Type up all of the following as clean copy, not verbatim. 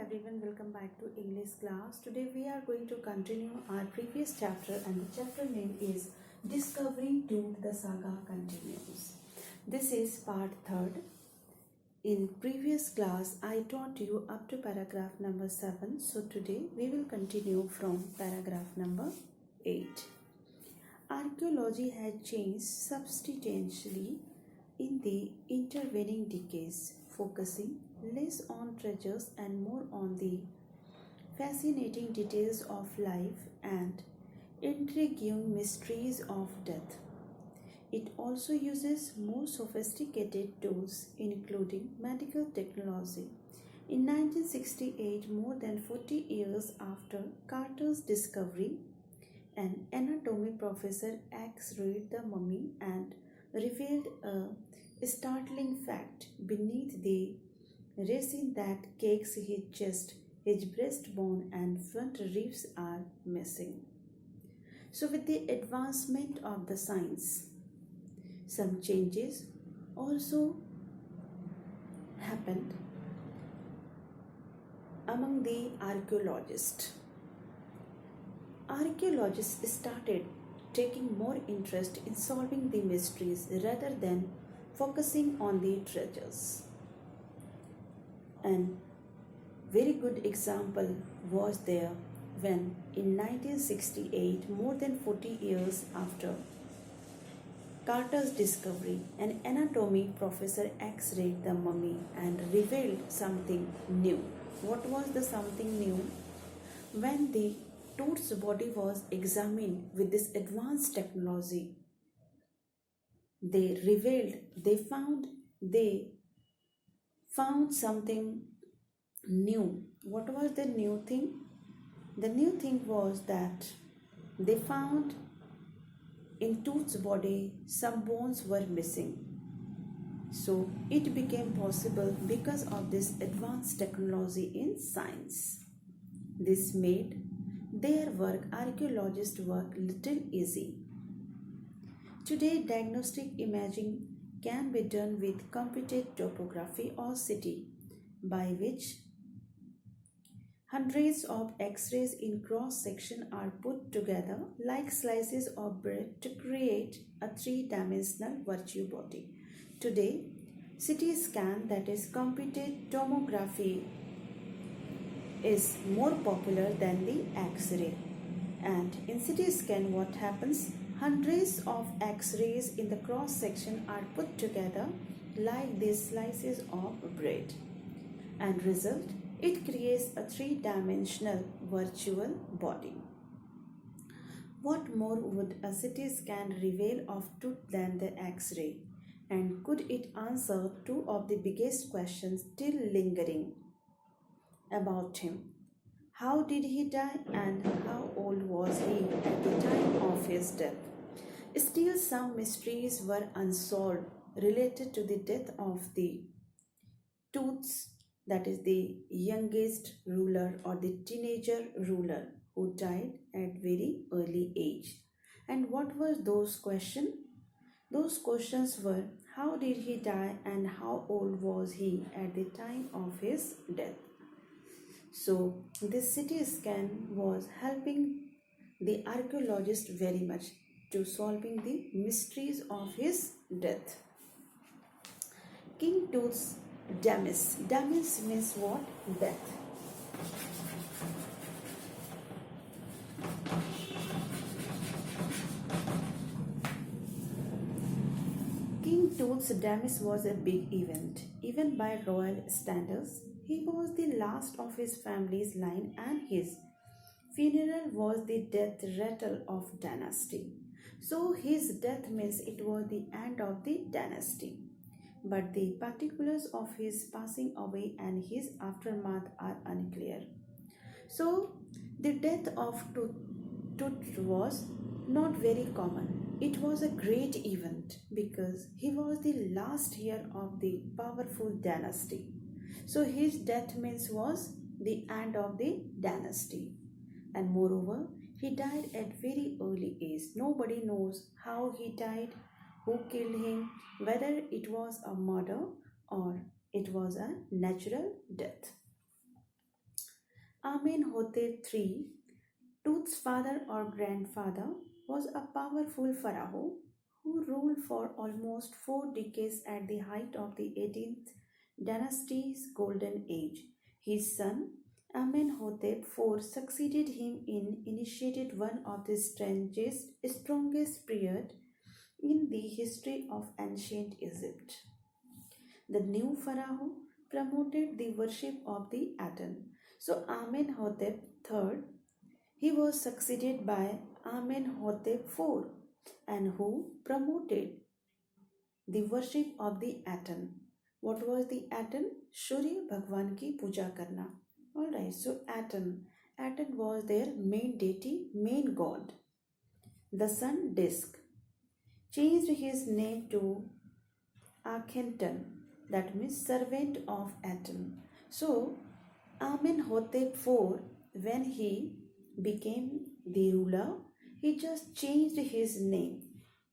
everyone, welcome back to English class. Today we are going to continue our previous chapter and the chapter name is Discovering Truth, the saga continues. This is part 3rd. In previous class I taught you up to paragraph number 7. So today we will continue from paragraph number 8. Archaeology had changed substantially in the intervening decades, focusing less on treasures and more on the fascinating details of life and intriguing mysteries of death. It also uses more sophisticated tools, including medical technology. In 1968, more than 40 years after Carter's discovery, an anatomy professor X-rayed the mummy and revealed a startling fact: beneath the resin that cakes his chest, his breastbone and front ribs are missing. So with the advancement of the science, some changes also happened among the archaeologists. Archaeologists started taking more interest in solving the mysteries rather than focusing on the treasures. And very good example was there when in 1968, more than 40 years after Carter's discovery, an anatomy professor X-rayed the mummy and revealed something new. What was the something new? When the Toot's body was examined with this advanced technology, they found something new. What was the new thing? The new thing was that they found in Toot's body some bones were missing. So it became possible because of this advanced technology in science. This made their work, archaeologists' work, little easy. Today, diagnostic imaging can be done with computed topography or CT, by which hundreds of X-rays in cross-section are put together like slices of bread to create a three-dimensional virtual body. Today, CT scan, that is computed tomography, is more popular than the X-ray. And in CT scan, what happens? Hundreds of X-rays in the cross-section are put together like these slices of bread. And result, it creates a three-dimensional virtual body. What more would a CT scan reveal of Tooth than the X-ray? And could it answer two of the biggest questions still lingering about him? How did he die and how old was he at the time of his death? Still, some mysteries were unsolved related to the death of the Tooths, that is the youngest ruler or the teenager ruler who died at very early age. And what were those questions? Those questions were: how did he die and how old was he at the time of his death? So this CT scan was helping the archaeologist very much to solving the mysteries of his death. King Tut's Damas. Damas means what? Death. King Tut's Damas was a big event. Even by royal standards, he was the last of his family's line and his funeral was the death rattle of dynasty. So his death means it was the end of the dynasty. But the particulars of his passing away and his aftermath are unclear. So the death of Tut was not very common. It was a great event because he was the last heir of the powerful dynasty. So his death means was the end of the dynasty. And moreover, he died at very early age. Nobody knows how he died, who killed him, whether it was a murder or it was a natural death. Amenhotep III, Tut's father or grandfather, was a powerful pharaoh who ruled for almost 4 decades at the height of the 18th dynasty's golden age. His son Amenhotep IV succeeded him in initiated one of the strongest period in the history of ancient Egypt. The new pharaoh promoted the worship of the Aten. So Amenhotep III, he was succeeded by Amenhotep IV, and who promoted the worship of the Aten. What was the Aten? Surya Bhagwan ki puja karna. Alright, so Aten was their main deity, main god. The sun disk changed his name to Akhenaten, that means servant of Aten. So Amenhotep IV, when he became the ruler, he just changed his name.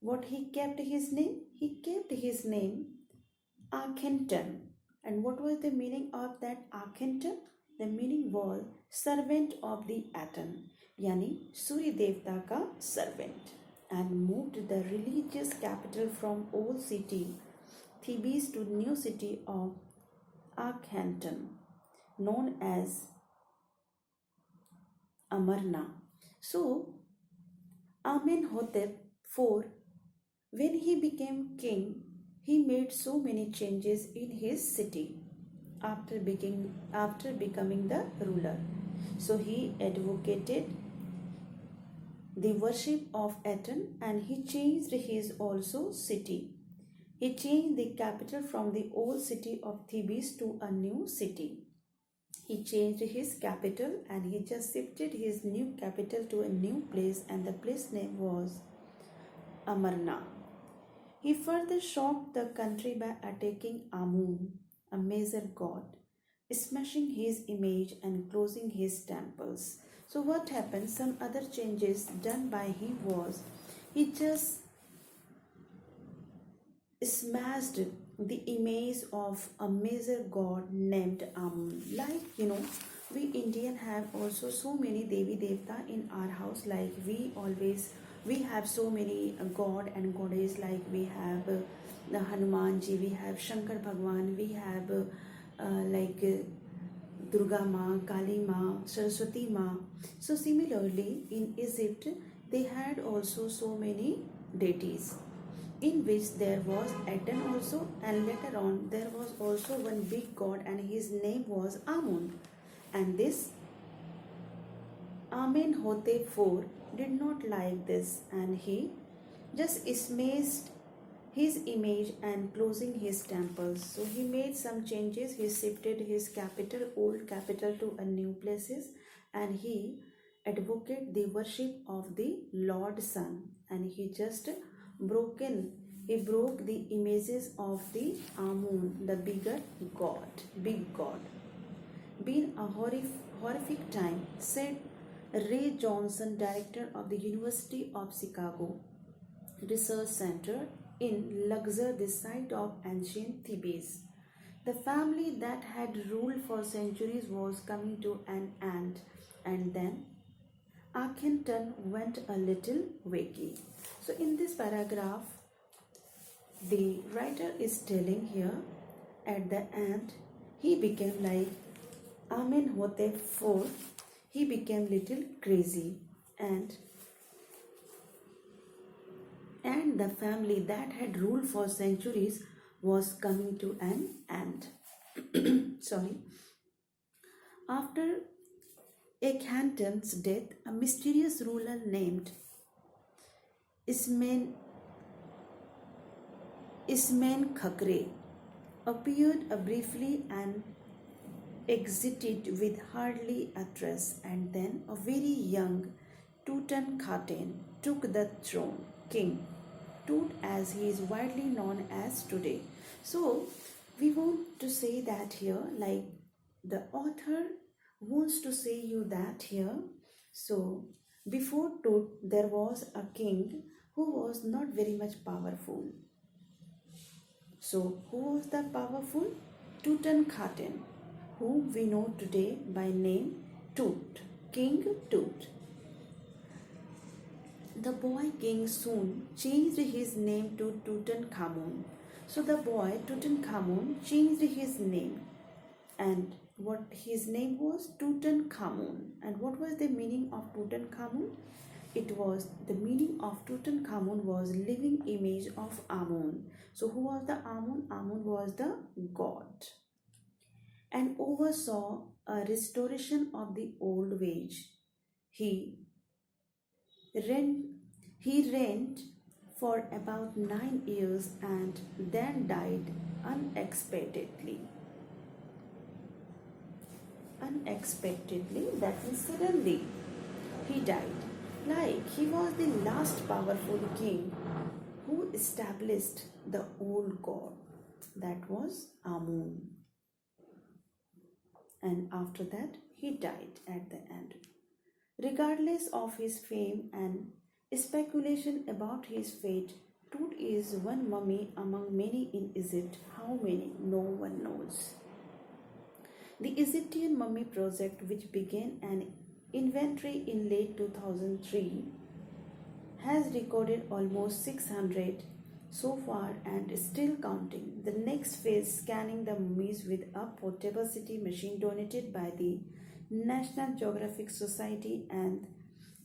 What he kept his name? He kept his name Akhenaten. And what was the meaning of that Akhenaten? The meaning was servant of the Aten, yani Surya Devta ka servant, and moved the religious capital from old city Thebes to new city of Akhenaten, known as Amarna. So Amenhotep IV, when he became king, he made so many changes in his city after becoming the ruler. So he advocated the worship of Aten, and he changed his also city. He changed the capital from the old city of Thebes to a new city. He changed his capital and he just shifted his new capital to a new place, and the place name was Amarna. He further shocked the country by attacking Amun, a major god, smashing his image and closing his temples. So what happened? Some other changes done by him was he just smashed the image of a major god named Amun. Like, we Indian have also so many Devi Devta in our house. Like we have so many god and goddess. Like we have the Hanuman ji, we have Shankar Bhagwan, we have Durga Ma, Kali Ma, Saraswati Ma. So similarly in Egypt they had also so many deities, in which there was Aten also, and later on there was also one big god and his name was Amun. And this Amenhotep IV did not like this, and he just smashed his image and closing his temples. So he made some changes. He shifted his capital, old capital, to a new places, and he advocated the worship of the Lord Sun, and he just broke the images of the Amun, the big god. Been a horrific time, said Ray Johnson, director of the University of Chicago Research Center in Luxor, the site of ancient Thebes. The family that had ruled for centuries was coming to an end, and then Akhenaten went a little wacky. So in this paragraph, the writer is telling here, at the end, he became like Amenhotep IV. He became little crazy, and the family that had ruled for centuries was coming to an end. Sorry. After Akhenaten's death, a mysterious ruler named Ismenkhakre appeared briefly and exited with hardly a trace, and then a very young Tutankhamun took the throne. King Tut, as he is widely known as today. So we want to say that here, like the author wants to say you that here. So before Tut, there was a king who was not very much powerful. So who was the powerful? Tutankhamun, whom we know today by name Tut, King Tut. The boy king soon changed his name to Tutankhamun. So the boy Tutankhamun changed his name, and what his name was Tutankhamun. And what was the meaning of Tutankhamun? It was the meaning of Tutankhamun was living image of Amun. So who was the Amun? Amun was the god, and oversaw a restoration of the old wage. He rent, he reigned for about 9 years and then died unexpectedly. Unexpectedly, that means suddenly, he died. Like he was the last powerful king who established the old god, that was Amun. And after that, he died at the end. Regardless of his fame and speculation about his fate, Tut is one mummy among many in Egypt. How many? No one knows. The Egyptian Mummy Project, which began an inventory in late 2003, has recorded almost 600 so far and still counting. The next phase, scanning the mummies with a portable CT machine donated by the National Geographic Society and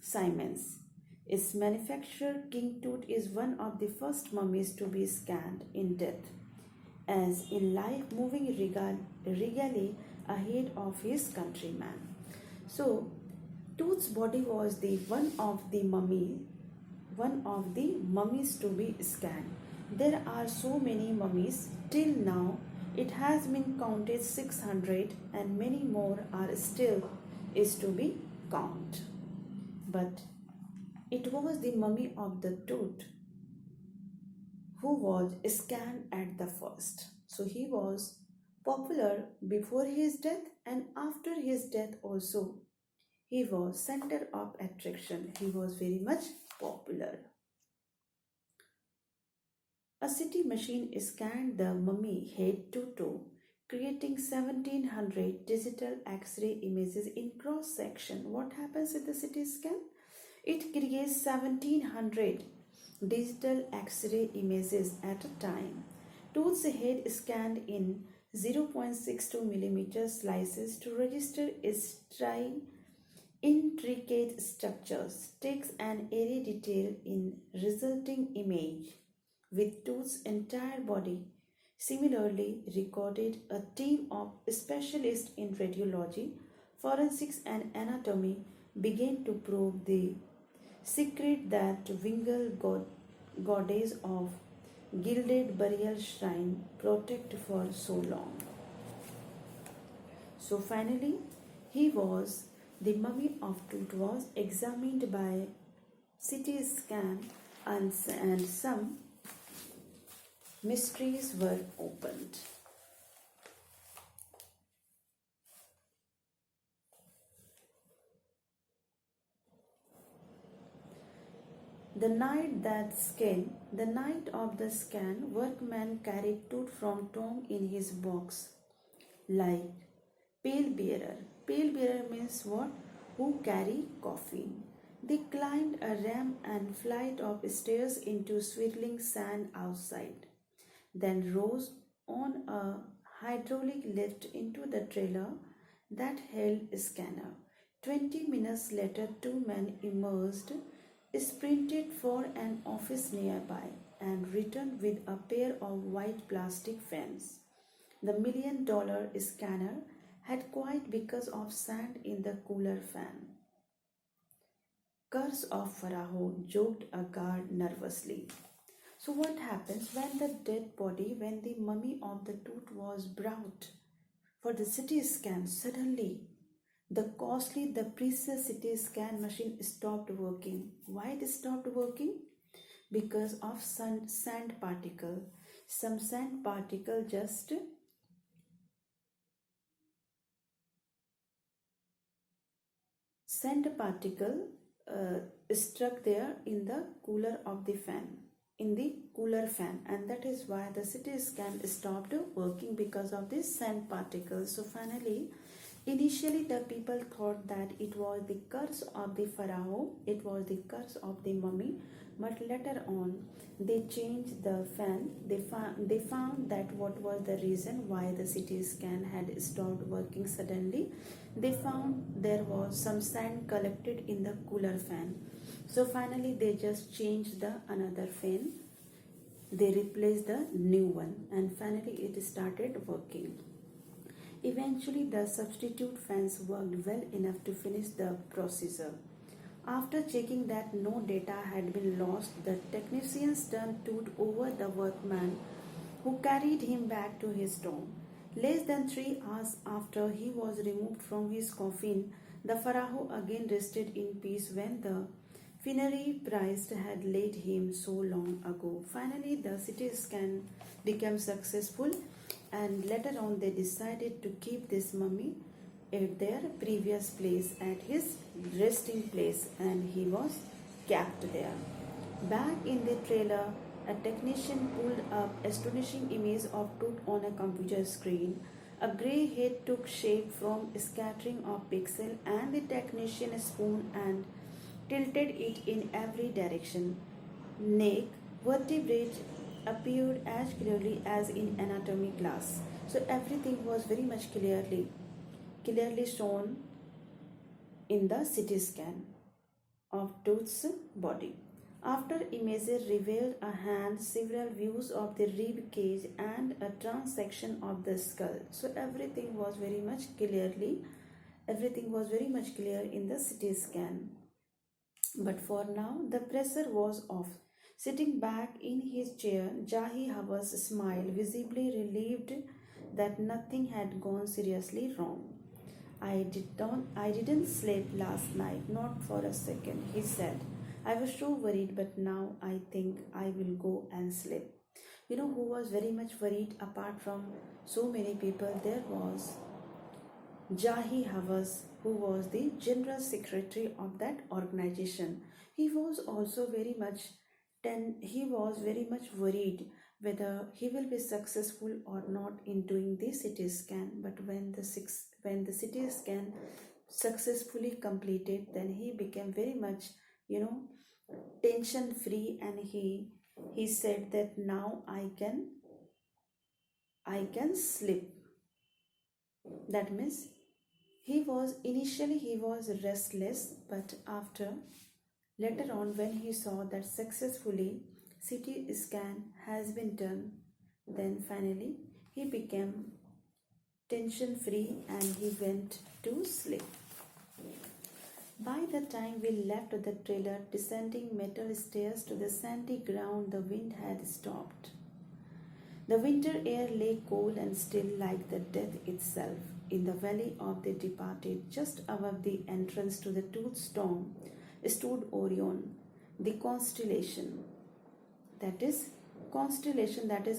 Siemens. Its manufacturer, King Tut, is one of the first mummies to be scanned in death, as in life, moving regally ahead of his countrymen. So, Tut's body was the one of the mummies to be scanned. There are so many mummies till now. It has been counted 600, and many more are still is to be counted. But it was the mummy of the Tut who was scanned at the first. So he was popular before his death, and after his death also. He was center of attraction. He was very much popular. A CT machine scanned the mummy head to toe, creating 1700 digital X-ray images in cross section. What happens with the CT scan? It creates 1700 digital X-ray images at a time. Tut's head scanned in 0.62 mm slices to register its intricate structures, takes an airy detail in resulting image with Tut's entire body. Similarly recorded, a team of specialists in radiology, forensics and anatomy began to probe the secret that winged goddess of gilded burial shrine protect for so long. So finally, the mummy of Tut was examined by CT scan, and some mysteries were opened. The night of the scan, workman carried Tut from tomb in his box, like Palebearer. Palebearer means what? Who carry coffin. They climbed a ramp and flight of stairs into swirling sand outside, then rose on a hydraulic lift into the trailer that held a scanner. 20 minutes later, two men emerged, sprinted for an office nearby, and returned with a pair of white plastic fans. The $1 million scanner had quiet because of sand in the cooler fan. Curse of Farah, joked a guard nervously. So what happens when the dead body, when the mummy of the Tut was brought for the CT scan? Suddenly, the precious CT scan machine stopped working. Why it stopped working? Because of sand particle. Some sand particle just struck there in the cooler of the fan, in the cooler fan, and that is why the CT scan stopped working, because of this sand particles. So finally, Initially, the people thought that it was the curse of the pharaoh, it was the curse of the mummy, but later on they changed the fan. They found that what was the reason why the CT scan had stopped working suddenly. They found there was some sand collected in the cooler fan. So finally, they just changed the another fan. They replaced the new one, and finally it started working. Eventually, the substitute fans worked well enough to finish the procedure. After checking that no data had been lost, the technicians turned Toot over the workman who carried him back to his tomb. Less than 3 hours after he was removed from his coffin, the pharaoh again rested in peace when the funerary priest had laid him so long ago. Finally, the CT scan became successful, and later on they decided to keep this mummy at their previous place, at his resting place, and he was kept there. Back in the trailer, a technician pulled up astonishing image of Tut on a computer screen. A grey head took shape from scattering of pixels, and the technician spun and tilted it in every direction. Neck, vertebrae appeared as clearly as in anatomy class. So everything was very much clearly shown in the CT scan of Tut's body. After images revealed a hand, several views of the rib cage, and a transection of the skull. So everything was very much clear in the CT scan. But for now, the pressure was off. Sitting back in his chair, Jahi Havas smiled, visibly relieved that nothing had gone seriously wrong. I didn't sleep last night, not for a second, he said. I was so worried, but now I think I will go and sleep. You know who was very much worried apart from so many people? There was Jahi Havas, who was the general secretary of that organization. He was also very much worried whether he will be successful or not in doing the CT scan. But when the CT scan successfully completed, then he became very much tension free, and he said that now I can sleep. That means he was restless, but later on, when he saw that successfully CT scan has been done, then finally he became tension free and he went to sleep. By the time we left the trailer, descending metal stairs to the sandy ground, the wind had stopped. The winter air lay cold and still like the death itself. In the valley of the departed, just above the entrance to the Tooth tomb, stood Orion, the constellation. That is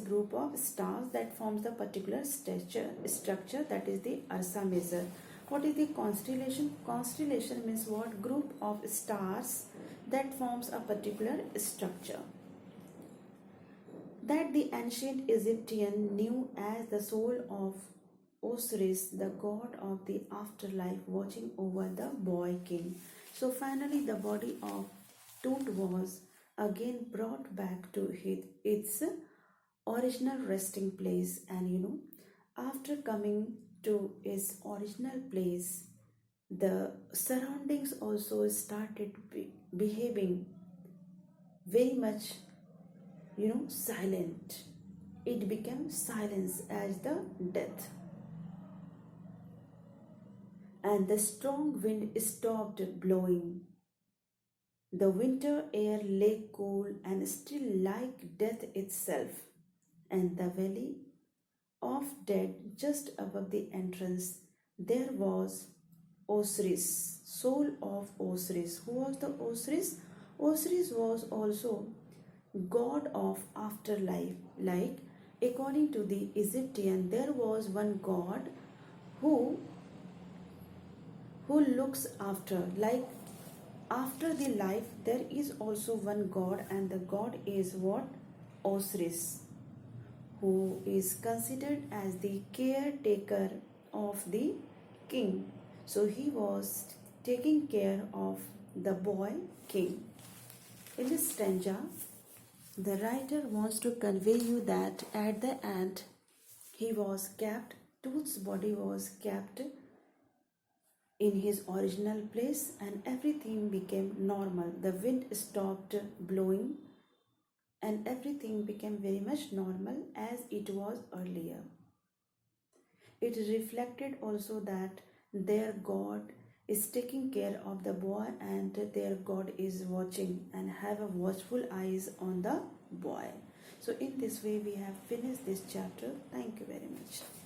group of stars that forms the particular structure, that is the Ursa Major. What is the constellation? Constellation means what? Group of stars that forms a particular structure. That the ancient Egyptian knew as the soul of Osiris, the god of the afterlife, watching over the boy king. So finally the body of Tut was again brought back to its original resting place, and after coming to its original place, the surroundings also started behaving very much silent. It became silence as the death, and the strong wind stopped blowing. The winter air lay cool and still like death itself, and the valley of dead just above the entrance, there was Osiris, soul of Osiris. Who was the Osiris? Osiris was also god of afterlife. Like according to the Egyptian, there was one god who looks after, like after the life there is also one god, and the god is what? Osiris, who is considered as the caretaker of the king. So he was taking care of the boy king. In this stanza, the writer wants to convey you that at the end he was kept, Tooth's body was kept in his original place and everything became normal. The wind stopped blowing and everything became very much normal as it was earlier. It reflected also that their God is taking care of the boy and their God is watching and have a watchful eyes on the boy. So in this way we have finished this chapter. Thank you very much.